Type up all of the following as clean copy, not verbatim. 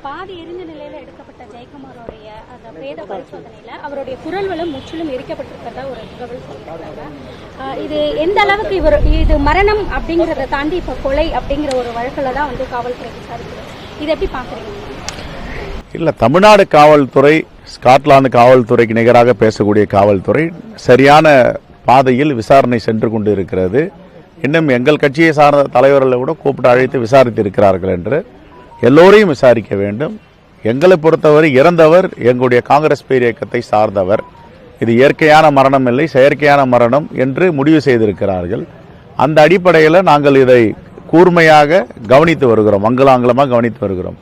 பாதி எரிந்த நிலையில எடுக்கப்பட்ட ஜெயக்குமாரோடைய அந்த பிரேத பரிசோதனையில அவருடைய குரல் வளம் முற்றிலும் எரிக்கப்பட்டிருக்கிறதா ஒரு தகவல் சொல்லியிருக்காங்க. இது எந்த அளவுக்கு இது மரணம் அப்படிங்கறத தாண்டி இப்ப கொலை அப்படிங்கிற ஒரு வழக்குல தான் வந்து காவல்துறை விசாரிக்கிறது. இதை எப்படி பாக்குறீங்க? இல்ல, தமிழ்நாடு காவல்துறை ஸ்காட்லாந்து காவல்துறைக்கு நிகராக பேசக்கூடிய காவல்துறை சரியான பாதையில் விசாரணை சென்று கொண்டு இருக்கிறது. இன்னும் எங்கள் கட்சியை சார்ந்த தலைவர்களை கூட கூப்பிட்டு அழைத்து விசாரித்து இருக்கிறார்கள் என்று எல்லோரையும் விசாரிக்க வேண்டும். எங்களை பொறுத்தவரை இறந்தவர் எங்களுடைய காங்கிரஸ் பேர் இயக்கத்தை சார்ந்தவர். இது இயற்கையான மரணம் இல்லை, செயற்கையான மரணம் என்று முடிவு செய்திருக்கிறார்கள். அந்த அடிப்படையில் நாங்கள் இதை கூர்மையாக கவனித்து வருகிறோம், அங்கலாங்கலமாக கவனித்து வருகிறோம்.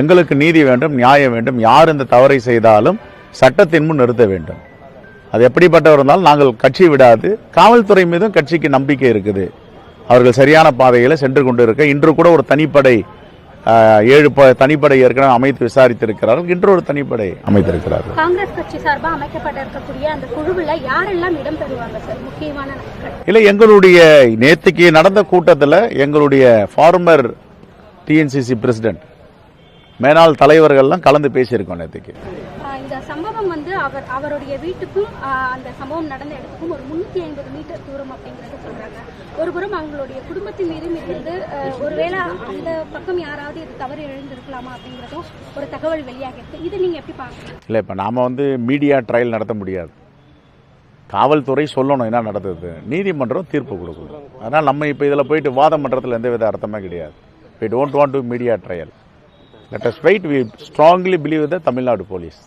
எங்களுக்கு நீதி வேண்டும், நியாயம் வேண்டும். யார் இந்த தவறை செய்தாலும் சட்டத்தின் முன் நிறுத்த வேண்டும். அது எப்படிப்பட்டவர் இருந்தாலும் நாங்கள் கட்சி விடாது. காவல்துறை மீதும் கட்சிக்கு நம்பிக்கை இருக்குது. அவர்கள் சரியான பாதையில் சென்று கொண்டு இருக்க இன்று கூட ஒரு தனிப்படை 7 தனிப்படை ஏற்கனவே அமைத்து விசாரித்திருக்கிறார்கள். இன்று ஒரு தனிப்படை அமைத்திருக்கிறார்கள். காங்கிரஸ் கட்சி சார்பாக அமைக்கப்பட்டிருக்கக்கூடிய அந்த குழுவில் யாரெல்லாம் இடம்பெறுவாங்க சார்? முக்கியமான இல்லை, எங்களுடைய நேற்றுக்கு நடந்த கூட்டத்தில் எங்களுடைய ஃபார்மர் டிஎன்சிசி பிரசிடென்ட் மேனாள் தலைவர்கள்லாம் கலந்து பேசியிருக்கோம். நேற்றுக்கு இந்த சம்பவம் வந்து அவருடைய வீட்டுக்கும் அந்த சம்பவம் நடந்த இடத்துக்கும் ஒரு 350 மீட்டர் தூரம் அப்படிங்கறது சொல்றாங்க. ஒருபுறம் அவங்களுடைய குடும்பத்தின் மீதும் இருந்து ஒருவேளை அந்த பக்கம் யாராவது இது தவறு இழந்திருக்கலாமா அப்படிங்கறதும் ஒரு தகவல் வெளியாகிருக்கு. இது நீங்க எப்படி பாக்குறீங்க? இல்லை, இப்போ நாம மீடியா ட்ரையல் நடத்த முடியாது. காவல்துறை சொல்லணும் என்ன நடந்தது, நீதிமன்றம் தீர்ப்பு கொடுக்கணும். அதனால் நம்ம இப்போ இதில் போயிட்டு வாதம் பண்ணுறதுல எந்தவித அர்த்தமே கிடையாது. We don't want to media trial. Let us wait. We strongly believe the Tamil Nadu police.